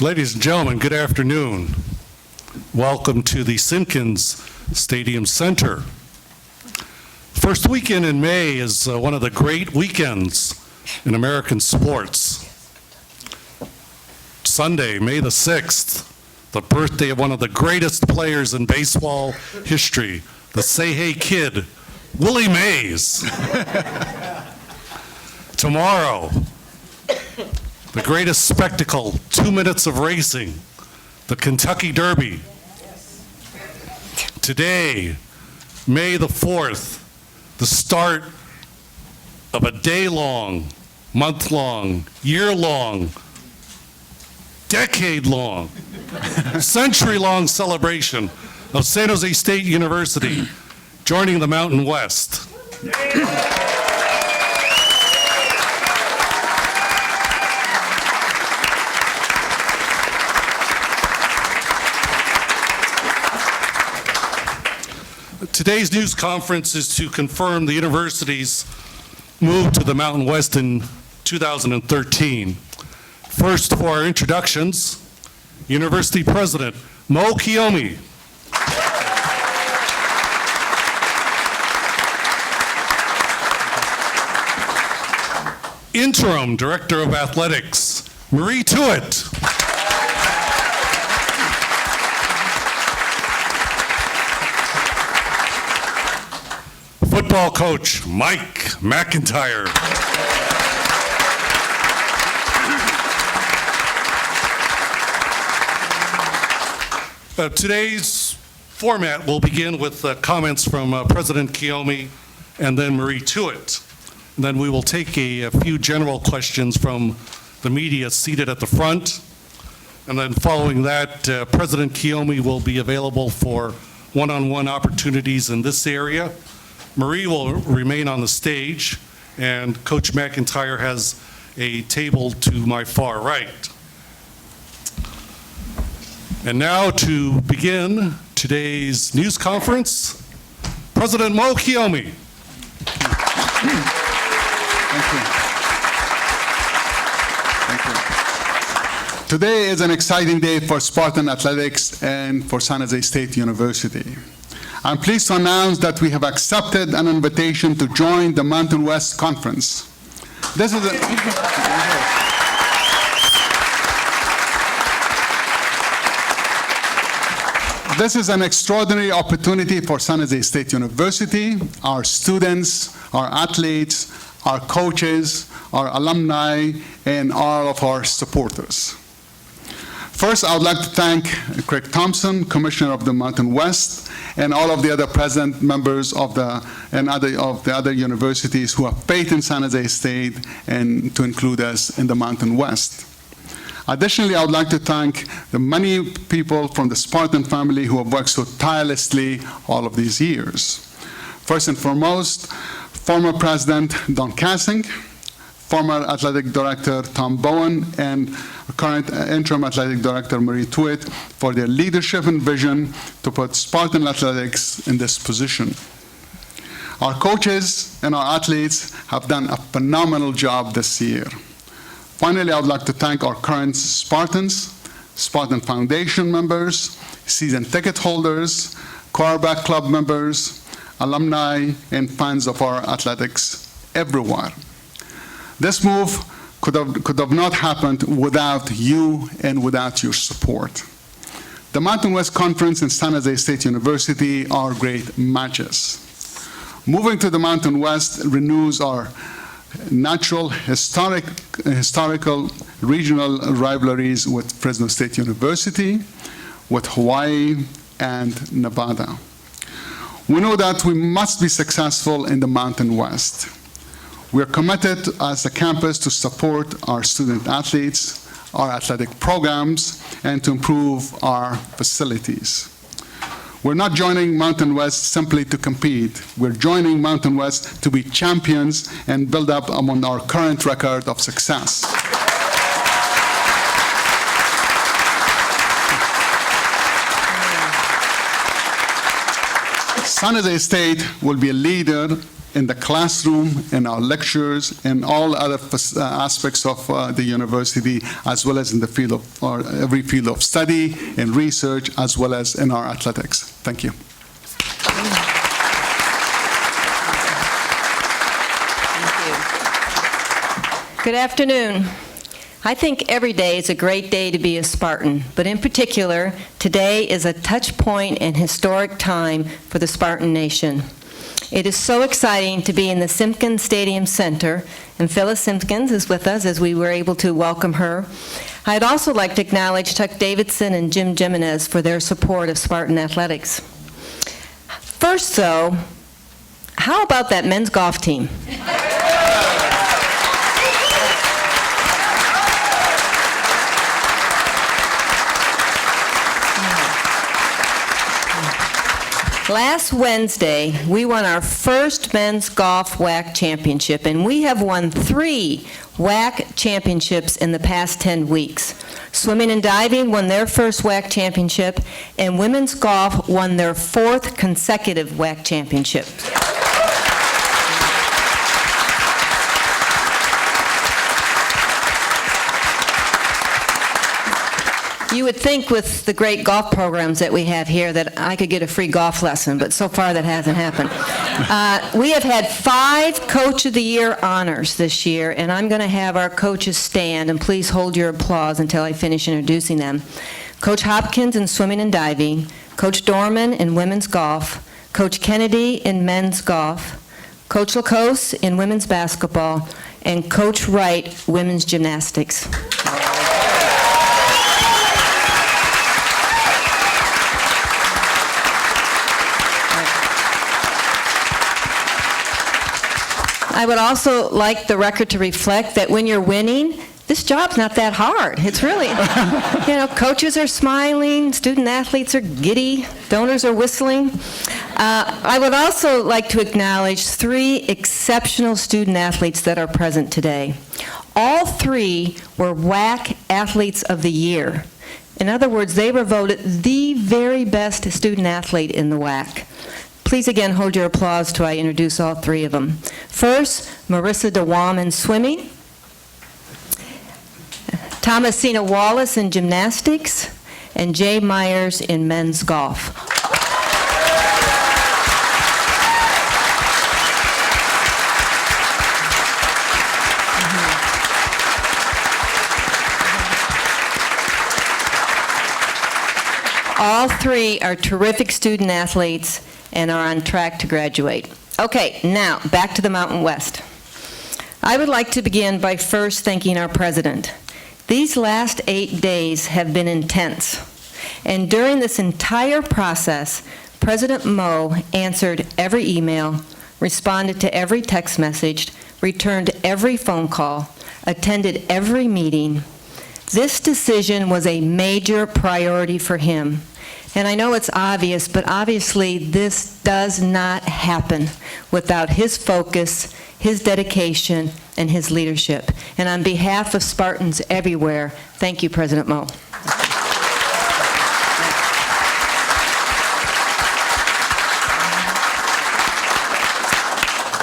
Ladies and gentlemen, good afternoon. Welcome to the Simpkins Stadium Center. First weekend in May is one of the great weekends in American sports. Sunday, May the 6th, the birthday of one of the greatest players in baseball history, the Say Hey Kid, Willie Mays. Tomorrow, the greatest spectacle, 2 minutes of racing, the Kentucky Derby. Today, May the 4th, the start of a day-long, month-long, year-long, decade-long, century-long celebration of San Jose State University joining the Mountain West. Today's news conference is to confirm the university's move to the Mountain West in 2013. First, for our introductions, University President Mo Kiyomi. Interim Director of Athletics, Marie Tuitt. Football coach, Mike McIntyre. Today's format will begin with comments from President Kiyomi and then Marie Tuitt. And then we will take a few general questions from the media seated at the front. And then following that, President Kiyomi will be available for one-on-one opportunities in this area. Marie will remain on the stage, and Coach McIntyre has a table to my far right. And now to begin today's news conference, President Mo Kiyomi. Thank you. Today is an exciting day for Spartan Athletics and for San Jose State University. I'm pleased to announce that we have accepted an invitation to join the Mountain West Conference. This is an extraordinary opportunity for San Jose State University, our students, our athletes, our coaches, our alumni, and all of our supporters. First, I would like to thank Craig Thompson, Commissioner of the Mountain West, and all of the other present members of the other universities who have faith in San Jose State and to include us in the Mountain West. Additionally, I would like to thank the many people from the Spartan family who have worked so tirelessly all of these years. First and foremost, former President Don Kassing, former Athletic Director Tom Bowen, and current Interim Athletic Director Marie Tuitt for their leadership and vision to put Spartan Athletics in this position. Our coaches and our athletes have done a phenomenal job this year. Finally, I would like to thank our current Spartans, Spartan Foundation members, season ticket holders, quarterback club members, alumni, and fans of our athletics everywhere. This move could have not happened without you and without your support. The Mountain West Conference and San Jose State University are great matches. Moving to the Mountain West renews our natural, historical, regional rivalries with Fresno State University, with Hawaii, and Nevada. We know that we must be successful in the Mountain West. We are committed as a campus to support our student athletes, our athletic programs, and to improve our facilities. We're not joining Mountain West simply to compete. We're joining Mountain West to be champions and build up on our current record of success. San Jose State will be a leader in the classroom, in our lectures, and all other aspects of the university, as well as in the field of every field of study and research, as well as in our athletics. Thank you. Good afternoon. I think every day is a great day to be a Spartan, but in particular, today is a touch point and historic time for the Spartan Nation. It is so exciting to be in the Simpkins Stadium Center, and Phyllis Simpkins is with us as we were able to welcome her. I'd also like to acknowledge Chuck Davidson and Jim Jimenez for their support of Spartan athletics. First, though, how about that men's golf team? Last Wednesday, we won our first men's golf WAC championship, and we have won 3 WAC championships in the past 10 weeks. Swimming and diving won their first WAC championship, and women's golf won their 4th consecutive WAC championship. You would think with the great golf programs that we have here that I could get a free golf lesson, but so far that hasn't happened. We have had 5 Coach of the Year honors this year, and I'm going to have our coaches stand, and please hold your applause until I finish introducing them. Coach Hopkins in swimming and diving, Coach Dorman in women's golf, Coach Kennedy in men's golf, Coach Lacoste in women's basketball, and Coach Wright, women's gymnastics. I would also like the record to reflect that when you're winning, this job's not that hard. It's really, coaches are smiling, student athletes are giddy, donors are whistling. I would also like to acknowledge 3 exceptional student athletes that are present today. All 3 were WAC Athletes of the Year. In other words, they were voted the very best student athlete in the WAC. Please again hold your applause till I introduce all 3 of them. First, Marissa DeWam in swimming, Thomasina Wallace in gymnastics, and Jay Myers in men's golf. All 3 are terrific student athletes and are on track to graduate. Okay, now back to the Mountain West. I would like to begin by first thanking our president. These last 8 days have been intense, and during this entire process, President Moe answered every email, responded to every text message, returned every phone call, attended every meeting. This decision was a major priority for him. And I know it's obvious, but obviously this does not happen without his focus, his dedication, and his leadership. And on behalf of Spartans everywhere, thank you, President Moe.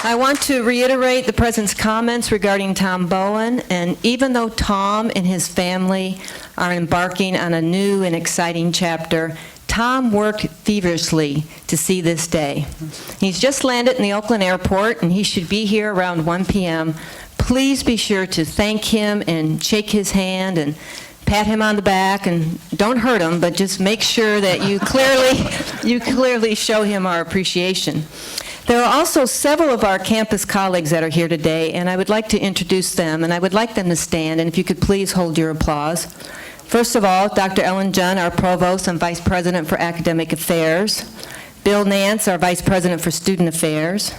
I want to reiterate the President's comments regarding Tom Bowen, and even though Tom and his family are embarking on a new and exciting chapter, Tom worked feverishly to see this day. He's just landed in the Oakland airport, and he should be here around 1 p.m. Please be sure to thank him and shake his hand and pat him on the back, and don't hurt him, but just make sure that you clearly show him our appreciation. There are also several of our campus colleagues that are here today, and I would like to introduce them, and I would like them to stand, and if you could please hold your applause. First of all, Dr. Ellen Junn, our Provost and Vice President for Academic Affairs. Bill Nance, our Vice President for Student Affairs.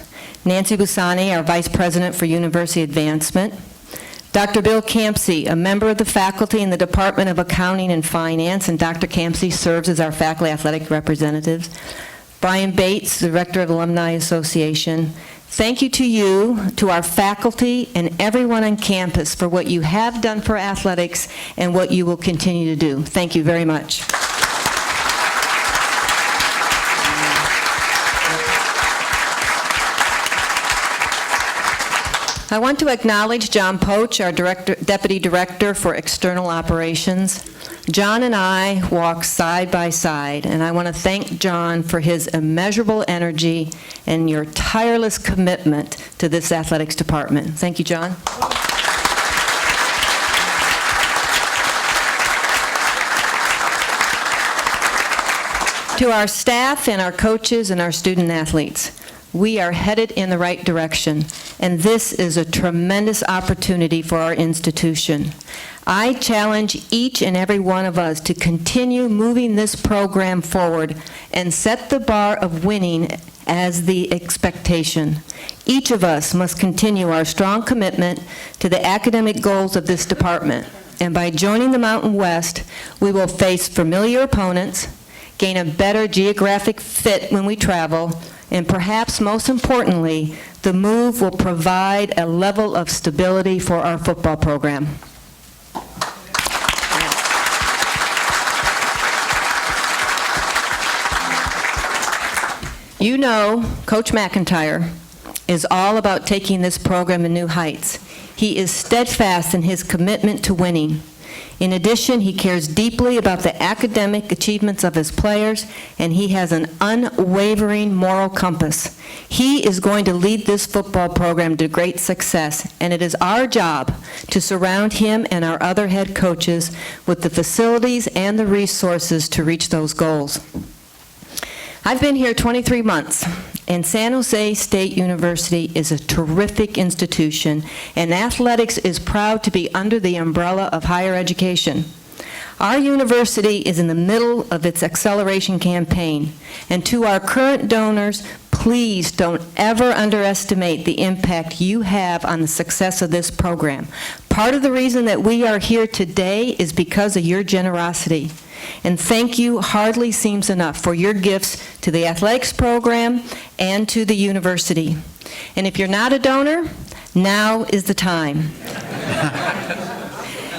Nancy Busani, our Vice President for University Advancement. Dr. Bill Campsey, a member of the faculty in the Department of Accounting and Finance, and Dr. Campsey serves as our faculty athletic representative. Brian Bates, Director of Alumni Association. Thank you to you, to our faculty, and everyone on campus for what you have done for athletics and what you will continue to do. Thank you very much. I want to acknowledge John Poach, our Deputy Director for External Operations. John and I walk side by side, and I want to thank John for his immeasurable energy and your tireless commitment to this athletics department. Thank you, John. To our staff and our coaches and our student athletes, we are headed in the right direction, and this is a tremendous opportunity for our institution. I challenge each and every one of us to continue moving this program forward and set the bar of winning as the expectation. Each of us must continue our strong commitment to the academic goals of this department, and by joining the Mountain West, we will face familiar opponents, gain a better geographic fit when we travel, and perhaps most importantly, the move will provide a level of stability for our football program. You know, Coach McIntyre is all about taking this program to new heights. He is steadfast in his commitment to winning. In addition, he cares deeply about the academic achievements of his players, and he has an unwavering moral compass. He is going to lead this football program to great success, and it is our job to surround him and our other head coaches with the facilities and the resources to reach those goals. I've been here 23 months, and San Jose State University is a terrific institution, and athletics is proud to be under the umbrella of higher education. Our university is in the middle of its acceleration campaign, and to our current donors, please don't ever underestimate the impact you have on the success of this program. Part of the reason that we are here today is because of your generosity. And thank you hardly seems enough for your gifts to the athletics program and to the university. And if you're not a donor, now is the time.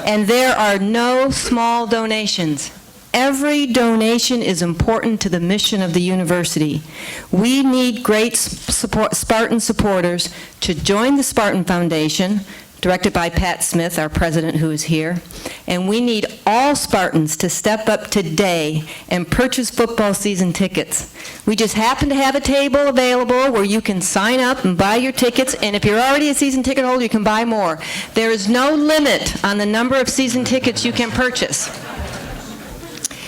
And there are no small donations. Every donation is important to the mission of the university. We need great Spartan supporters to join the Spartan Foundation, directed by Pat Smith, our president who is here. And we need all Spartans to step up today and purchase football season tickets. We just happen to have a table available where you can sign up and buy your tickets, and if you're already a season ticket holder, you can buy more. There is no limit on the number of season tickets you can purchase.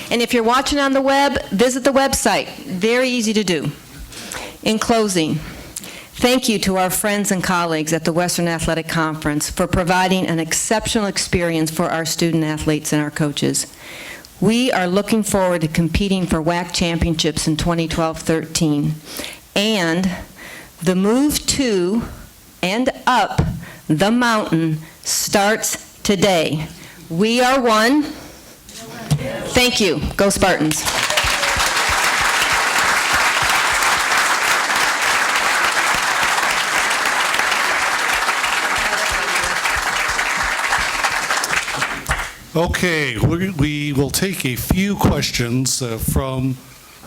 And if you're watching on the web, visit the website. Very easy to do. In closing, thank you to our friends and colleagues at the Western Athletic Conference for providing an exceptional experience for our student athletes and our coaches. We are looking forward to competing for WAC championships in 2012-13. And the move to and up the mountain starts today. We are one. Thank you. Go Spartans. Okay, we will take a few questions from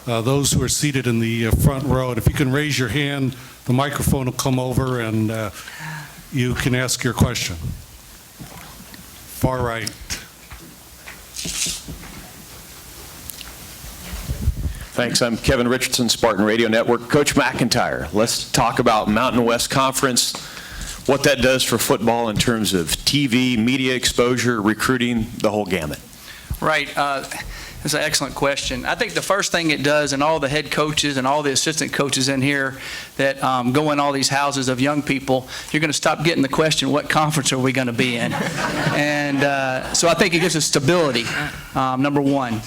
those who are seated in the front row. And if you can raise your hand, the microphone will come over and you can ask your question. Far right. Thanks. I'm Kevin Richardson, Spartan Radio Network. Coach McIntyre, let's talk about Mountain West Conference, what that does for football in terms of TV, media exposure, recruiting, the whole gamut. Right. That's an excellent question. I think the first thing it does, and all the head coaches and all the assistant coaches in here that go in all these houses of young people, you're going to stop getting the question, what conference are we going to be in? And so I think it gives us stability, number one.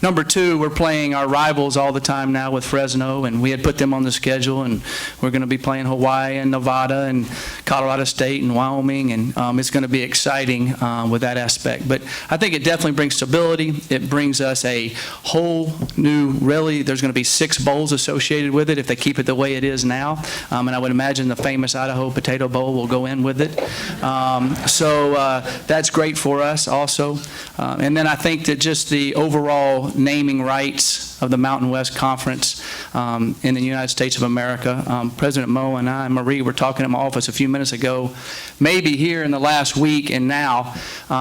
Number two, we're playing our rivals all the time now with Fresno, and we had put them on the schedule, and we're going to be playing Hawaii and Nevada and Colorado State and Wyoming, and it's going to be exciting with that aspect. But I think it definitely brings stability. It brings us a whole new, really, there's going to be 6 bowls associated with it if they keep it the way it is now. And I would imagine the famous Idaho Potato Bowl will go in with it. So that's great for us also. And then I think that just the overall naming rights of the Mountain West Conference in the United States of America. President Moe and I, Marie, were talking in my office a few minutes ago. Maybe here in the last week and now,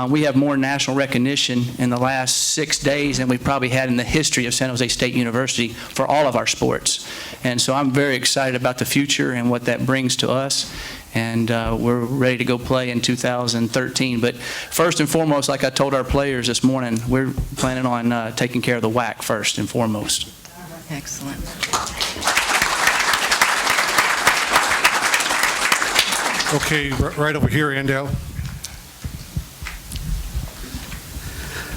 we have more national recognition in the last 6 days than we've probably had in the history of San Jose State University for all of our sports. And so I'm very excited about the future and what that brings to us. And we're ready to go play in 2013. But first and foremost, like I told our players this morning, we're planning on taking care of the WAC first and foremost. Excellent. Okay, right over here, Andal.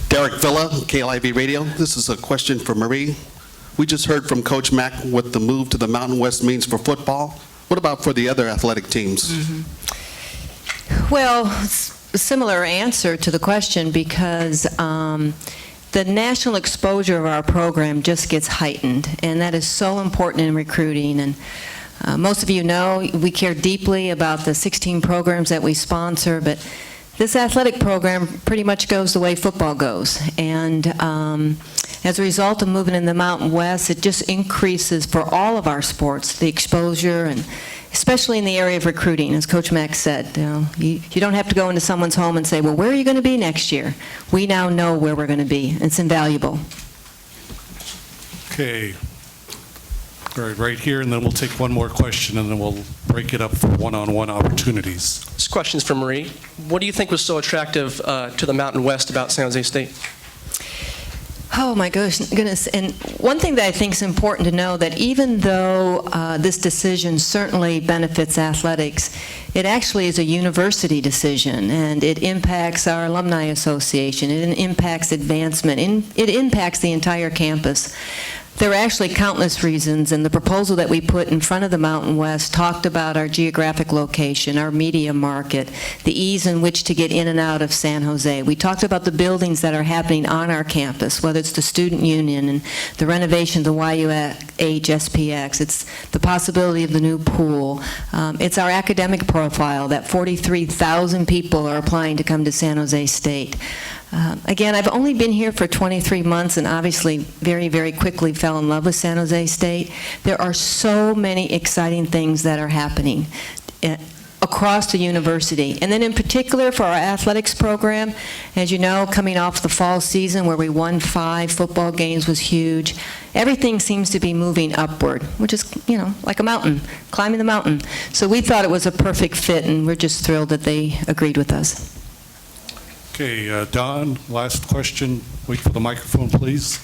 Derek Villa, KLIV Radio. This is a question for Marie. We just heard from Coach Mack what the move to the Mountain West means for football. What about for the other athletic teams? Well, a similar answer to the question, because the national exposure of our program just gets heightened, and that is so important in recruiting. And most of you know we care deeply about the 16 programs that we sponsor, but this athletic program pretty much goes the way football goes. And as a result of moving in the Mountain West, it just increases for all of our sports the exposure, and especially in the area of recruiting. As Coach Mack said, you don't have to go into someone's home and say, well, where are you going to be next year? We now know where we're going to be. It's invaluable. Okay. All right here, and then we'll take one more question, and then we'll break it up for one-on-one opportunities. This question's for Marie. What do you think was so attractive to the Mountain West about San Jose State? Oh my goodness. And one thing that I think is important to know, that even though this decision certainly benefits athletics, it actually is a university decision, and it impacts our alumni association, it impacts advancement, it impacts the entire campus. There are actually countless reasons, and the proposal that we put in front of the Mountain West talked about our geographic location, our media market, the ease in which to get in and out of San Jose. We talked about the buildings that are happening on our campus, whether it's the Student Union and the renovation of the YUH SPX. It's the possibility of the new pool. It's our academic profile, that 43,000 people are applying to come to San Jose State. Again, I've only been here for 23 months and obviously very, very quickly fell in love with San Jose State. There are so many exciting things that are happening across the university. And then in particular for our athletics program, as you know, coming off the fall season where we won 5 football games was huge. Everything seems to be moving upward, which is, like a mountain, climbing the mountain. So we thought it was a perfect fit, and we're just thrilled that they agreed with us. Okay, Don, last question. Wait for the microphone, please.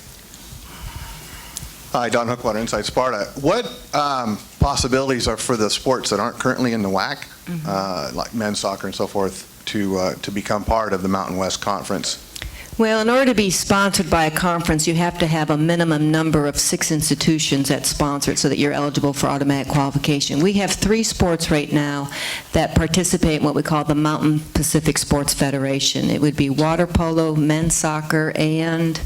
Hi, Don Hookwater, Inside Sparta. What possibilities are for the sports that aren't currently in the WAC, like men's soccer and so forth, to become part of the Mountain West Conference? Well, in order to be sponsored by a conference, you have to have a minimum number of 6 institutions that sponsor it so that you're eligible for automatic qualification. We have 3 sports right now that participate in what we call the Mountain Pacific Sports Federation. It would be water polo, men's soccer, and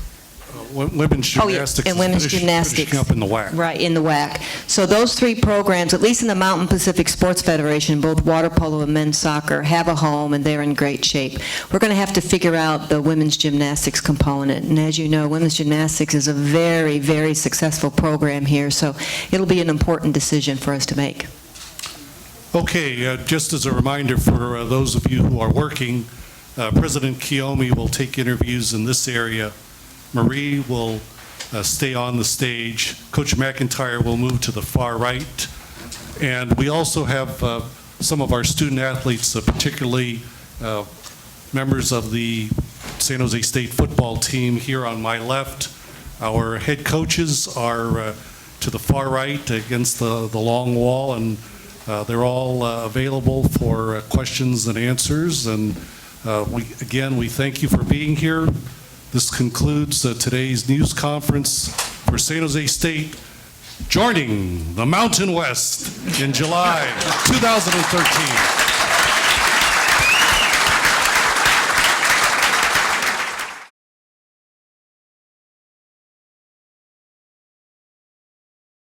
Women's gymnastics and women's gymnastics. Finishing up in the WAC. Right, in the WAC. So those 3 programs, at least in the Mountain Pacific Sports Federation, both water polo and men's soccer, have a home, and they're in great shape. We're going to have to figure out the women's gymnastics component. And as you know, women's gymnastics is a very, very successful program here, so it'll be an important decision for us to make. Okay, just as a reminder for those of you who are working, President Kiyomi will take interviews in this area. Marie will stay on the stage. Coach McIntyre will move to the far right. And we also have some of our student athletes, particularly members of the San Jose State football team here on my left. Our head coaches are to the far right against the long wall, and they're all available for questions and answers. And we thank you for being here. This concludes today's news conference for San Jose State, joining the Mountain West in July 2013.